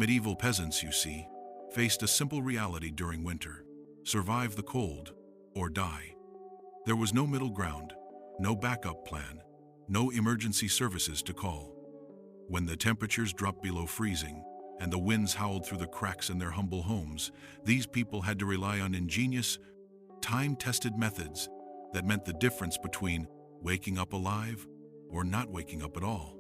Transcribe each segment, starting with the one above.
Medieval peasants, you see, faced a simple reality during winter: survive the cold or die. There was no middle ground, no backup plan, no emergency services to call. When the temperatures dropped below freezing and the winds howled through the cracks in their humble homes, these people had to rely on ingenious, time-tested methods that meant the difference between waking up alive or not waking up at all.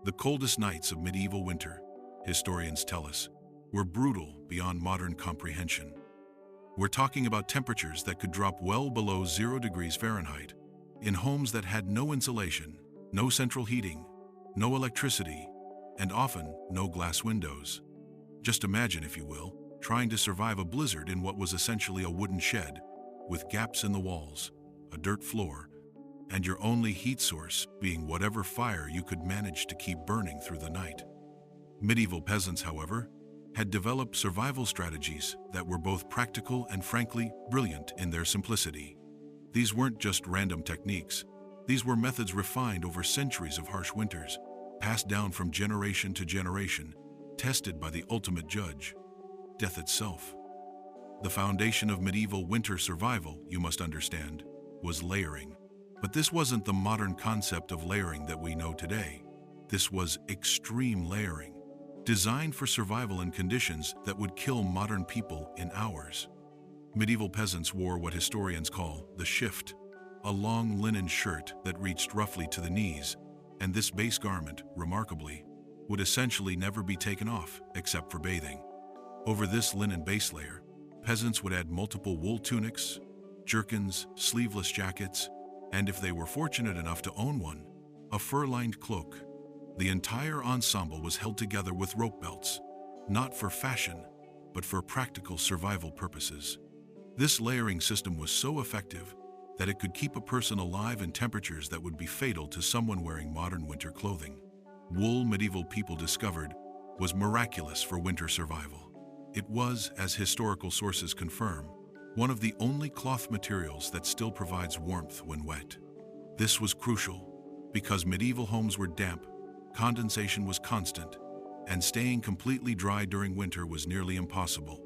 The coldest nights of medieval winter, historians tell us, were brutal beyond modern comprehension. We're talking about temperatures that could drop well below 0 degrees Fahrenheit, in homes that had no insulation, no central heating, no electricity, and often no glass windows. Just imagine, if you will, trying to survive a blizzard in what was essentially a wooden shed, with gaps in the walls, a dirt floor, and your only heat source being whatever fire you could manage to keep burning through the night. Medieval peasants, however, had developed survival strategies that were both practical and frankly brilliant in their simplicity. These weren't just random techniques. These were methods refined over centuries of harsh winters, passed down from generation to generation, tested by the ultimate judge, death itself. The foundation of medieval winter survival, you must understand, was layering. But this wasn't the modern concept of layering that we know today. This was extreme layering, designed for survival in conditions that would kill modern people in hours. Medieval peasants wore what historians call the shift, a long linen shirt that reached roughly to the knees, and this base garment, remarkably, would essentially never be taken off except for bathing. Over this linen base layer, peasants would add multiple wool tunics, jerkins, sleeveless jackets, and if they were fortunate enough to own one, a fur-lined cloak. The entire ensemble was held together with rope belts, not for fashion, but for practical survival purposes. This layering system was so effective that it could keep a person alive in temperatures that would be fatal to someone wearing modern winter clothing. Wool, medieval people discovered, was miraculous for winter survival. It was, as historical sources confirm, one of the only cloth materials that still provides warmth when wet. This was crucial because medieval homes were damp, condensation was constant, and staying completely dry during winter was nearly impossible.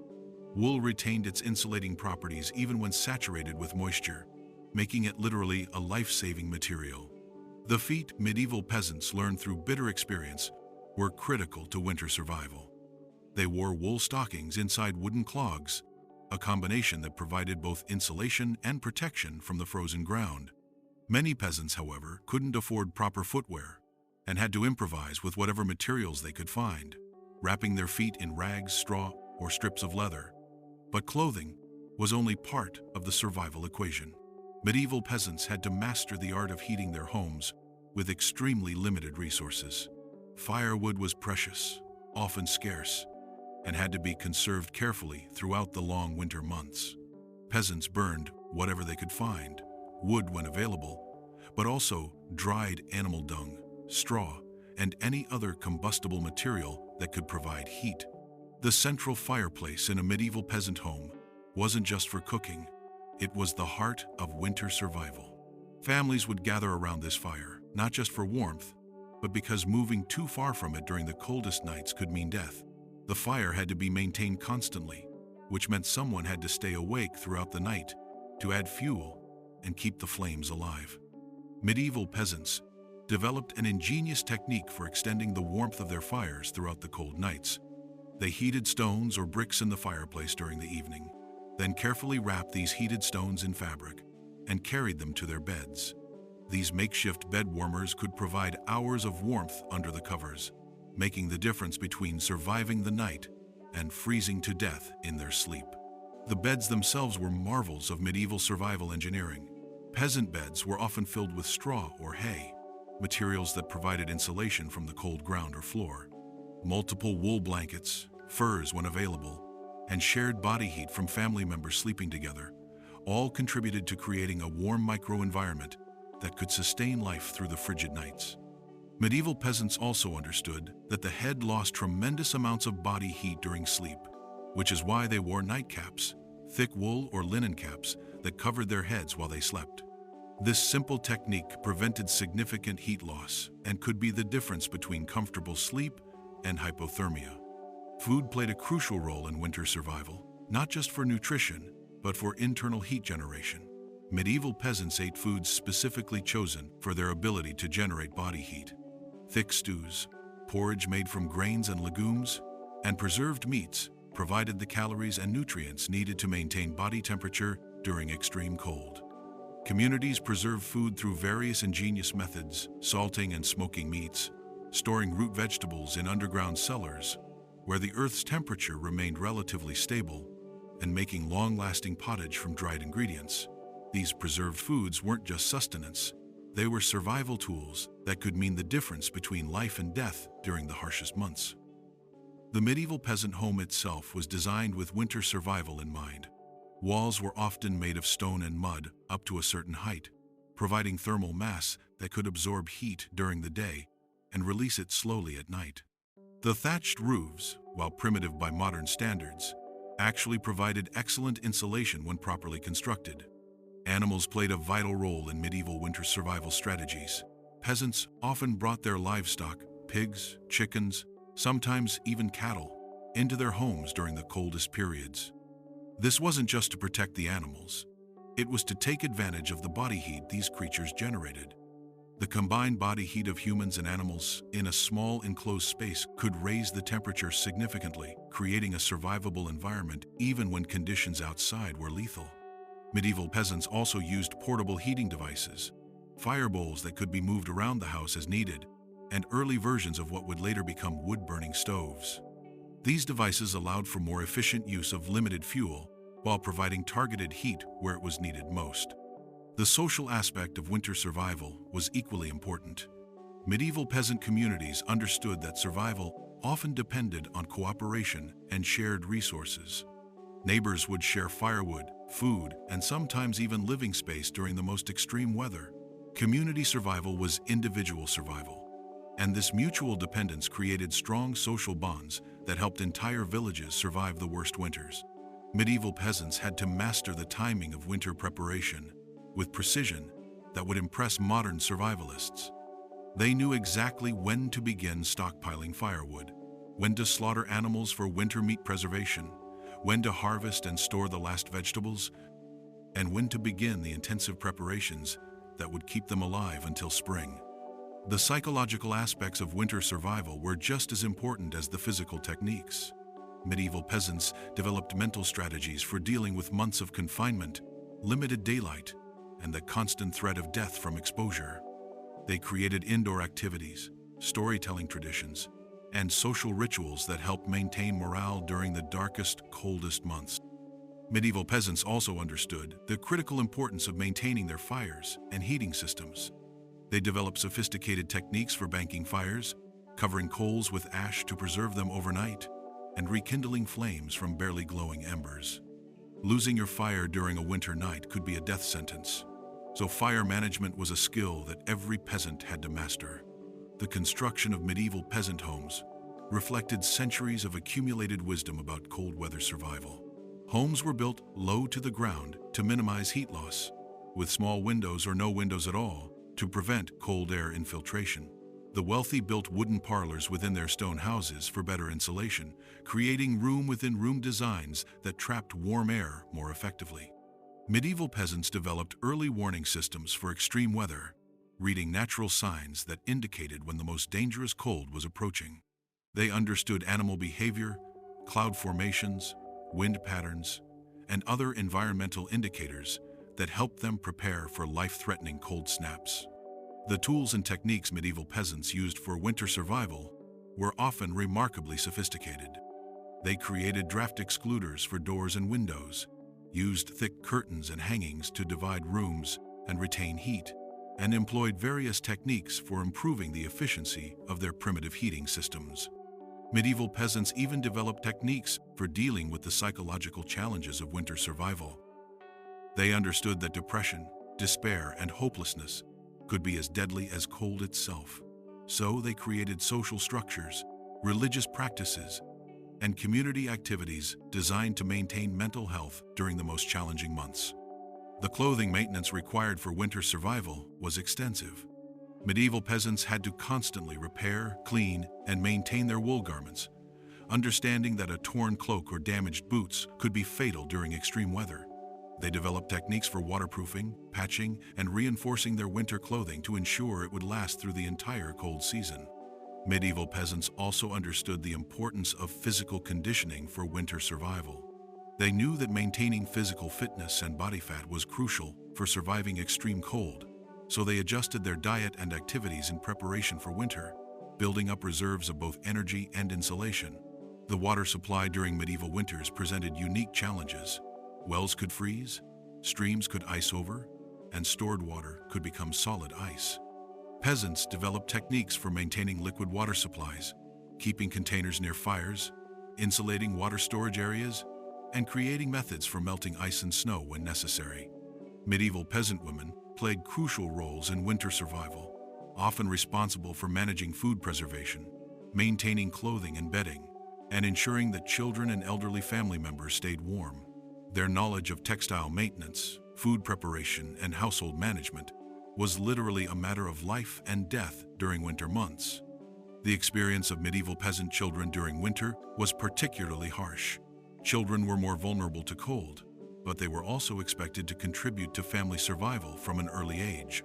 Wool retained its insulating properties even when saturated with moisture, making it literally a life-saving material. The feat medieval peasants learned through bitter experience were critical to winter survival. They wore wool stockings inside wooden clogs, a combination that provided both insulation and protection from the frozen ground. Many peasants, however, couldn't afford proper footwear and had to improvise with whatever materials they could find, wrapping their feet in rags, straw, or strips of leather. But clothing was only part of the survival equation. Medieval peasants had to master the art of heating their homes with extremely limited resources. Firewood was precious, often scarce, and had to be conserved carefully throughout the long winter months. Peasants burned whatever they could find, wood when available, but also dried animal dung, straw, and any other combustible material that could provide heat. The central fireplace in a medieval peasant home wasn't just for cooking, it was the heart of winter survival. Families would gather around this fire, not just for warmth, but because moving too far from it during the coldest nights could mean death. The fire had to be maintained constantly, which meant someone had to stay awake throughout the night to add fuel and keep the flames alive. Medieval peasants developed an ingenious technique for extending the warmth of their fires throughout the cold nights. They heated stones or bricks in the fireplace during the evening, then carefully wrapped these heated stones in fabric and carried them to their beds. These makeshift bed warmers could provide hours of warmth under the covers, making the difference between surviving the night and freezing to death in their sleep. The beds themselves were marvels of medieval survival engineering. Peasant beds were often filled with straw or hay, materials that provided insulation from the cold ground or floor. Multiple wool blankets, furs when available, and shared body heat from family members sleeping together all contributed to creating a warm microenvironment that could sustain life through the frigid nights. Medieval peasants also understood that the head lost tremendous amounts of body heat during sleep, which is why they wore nightcaps, thick wool or linen caps that covered their heads while they slept. This simple technique prevented significant heat loss and could be the difference between comfortable sleep and hypothermia. Food played a crucial role in winter survival, not just for nutrition, but for internal heat generation. Medieval peasants ate foods specifically chosen for their ability to generate body heat. Thick stews, porridge made from grains and legumes, and preserved meats provided the calories and nutrients needed to maintain body temperature during extreme cold. Communities preserved food through various ingenious methods, salting and smoking meats, storing root vegetables in underground cellars, where the earth's temperature remained relatively stable, and making long-lasting pottage from dried ingredients. These preserved foods weren't just sustenance, they were survival tools that could mean the difference between life and death during the harshest months. The medieval peasant home itself was designed with winter survival in mind. Walls were often made of stone and mud up to a certain height, providing thermal mass that could absorb heat during the day and release it slowly at night. The thatched roofs, while primitive by modern standards, actually provided excellent insulation when properly constructed. Animals played a vital role in medieval winter survival strategies. Peasants often brought their livestock, pigs, chickens, sometimes even cattle, into their homes during the coldest periods. This wasn't just to protect the animals. It was to take advantage of the body heat these creatures generated. The combined body heat of humans and animals in a small enclosed space could raise the temperature significantly, creating a survivable environment even when conditions outside were lethal. Medieval peasants also used portable heating devices, fire bowls that could be moved around the house as needed, and early versions of what would later become wood-burning stoves. These devices allowed for more efficient use of limited fuel while providing targeted heat where it was needed most. The social aspect of winter survival was equally important. Medieval peasant communities understood that survival often depended on cooperation and shared resources. Neighbors would share firewood, food, and sometimes even living space during the most extreme weather. Community survival was individual survival, and this mutual dependence created strong social bonds that helped entire villages survive the worst winters. Medieval peasants had to master the timing of winter preparation with precision that would impress modern survivalists. They knew exactly when to begin stockpiling firewood, when to slaughter animals for winter meat preservation, when to harvest and store the last vegetables, and when to begin the intensive preparations that would keep them alive until spring. The psychological aspects of winter survival were just as important as the physical techniques. Medieval peasants developed mental strategies for dealing with months of confinement, limited daylight, and the constant threat of death from exposure. They created indoor activities, storytelling traditions, and social rituals that helped maintain morale during the darkest, coldest months. Medieval peasants also understood the critical importance of maintaining their fires and heating systems. They developed sophisticated techniques for banking fires, covering coals with ash to preserve them overnight, and rekindling flames from barely glowing embers. Losing your fire during a winter night could be a death sentence, so fire management was a skill that every peasant had to master. The construction of medieval peasant homes reflected centuries of accumulated wisdom about cold weather survival. Homes were built low to the ground to minimize heat loss, with small windows or no windows at all to prevent cold air infiltration. The wealthy built wooden parlors within their stone houses for better insulation, creating room-within-room designs that trapped warm air more effectively. Medieval peasants developed early warning systems for extreme weather, reading natural signs that indicated when the most dangerous cold was approaching. They understood animal behavior, cloud formations, wind patterns, and other environmental indicators that helped them prepare for life-threatening cold snaps. The tools and techniques medieval peasants used for winter survival were often remarkably sophisticated. They created draft excluders for doors and windows, used thick curtains and hangings to divide rooms and retain heat, and employed various techniques for improving the efficiency of their primitive heating systems. Medieval peasants even developed techniques for dealing with the psychological challenges of winter survival. They understood that depression, despair, and hopelessness could be as deadly as cold itself. So they created social structures, religious practices, and community activities designed to maintain mental health during the most challenging months. The clothing maintenance required for winter survival was extensive. Medieval peasants had to constantly repair, clean, and maintain their wool garments, understanding that a torn cloak or damaged boots could be fatal during extreme weather. They developed techniques for waterproofing, patching, and reinforcing their winter clothing to ensure it would last through the entire cold season. Medieval peasants also understood the importance of physical conditioning for winter survival. They knew that maintaining physical fitness and body fat was crucial for surviving extreme cold, so they adjusted their diet and activities in preparation for winter, building up reserves of both energy and insulation. The water supply during medieval winters presented unique challenges. Wells could freeze, streams could ice over, and stored water could become solid ice. Peasants developed techniques for maintaining liquid water supplies, keeping containers near fires, insulating water storage areas, and creating methods for melting ice and snow when necessary. Medieval peasant women played crucial roles in winter survival, often responsible for managing food preservation, maintaining clothing and bedding, and ensuring that children and elderly family members stayed warm. Their knowledge of textile maintenance, food preparation, and household management was literally a matter of life and death during winter months. The experience of medieval peasant children during winter was particularly harsh. Children were more vulnerable to cold, but they were also expected to contribute to family survival from an early age.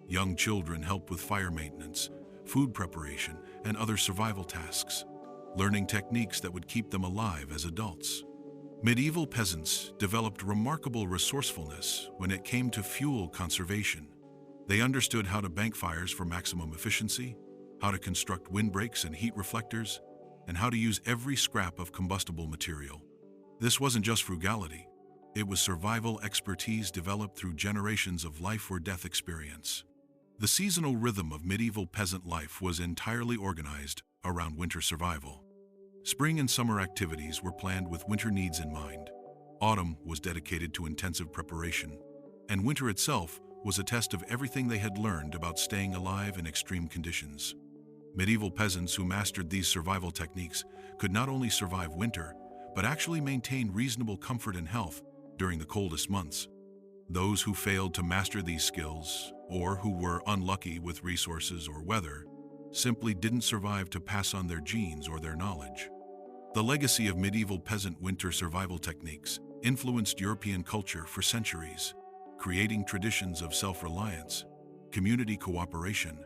Young children helped with fire maintenance, food preparation, and other survival tasks, learning techniques that would keep them alive as adults. Medieval peasants developed remarkable resourcefulness when it came to fuel conservation. They understood how to bank fires for maximum efficiency, how to construct windbreaks and heat reflectors, and how to use every scrap of combustible material. This wasn't just frugality, it was survival expertise developed through generations of life or death experience. The seasonal rhythm of medieval peasant life was entirely organized around winter survival. Spring and summer activities were planned with winter needs in mind. Autumn was dedicated to intensive preparation, and winter itself was a test of everything they had learned about staying alive in extreme conditions. Medieval peasants who mastered these survival techniques could not only survive winter, but actually maintain reasonable comfort and health during the coldest months. Those who failed to master these skills, or who were unlucky with resources or weather, simply didn't survive to pass on their genes or their knowledge. The legacy of medieval peasant winter survival techniques influenced European culture for centuries, creating traditions of self-reliance, community cooperation,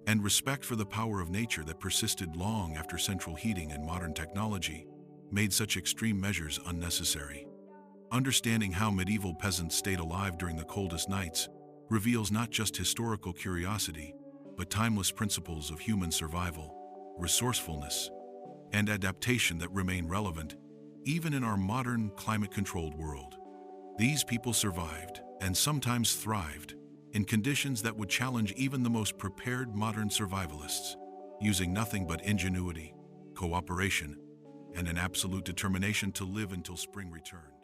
and respect for the power of nature that persisted long after central heating and modern technology made such extreme measures unnecessary. Understanding how medieval peasants stayed alive during the coldest nights reveals not just historical curiosity, but timeless principles of human survival, resourcefulness, and adaptation that remain relevant even in our modern climate-controlled world. These people survived, and sometimes thrived, in conditions that would challenge even the most prepared modern survivalists, using nothing but ingenuity, cooperation, and an absolute determination to live until spring returned.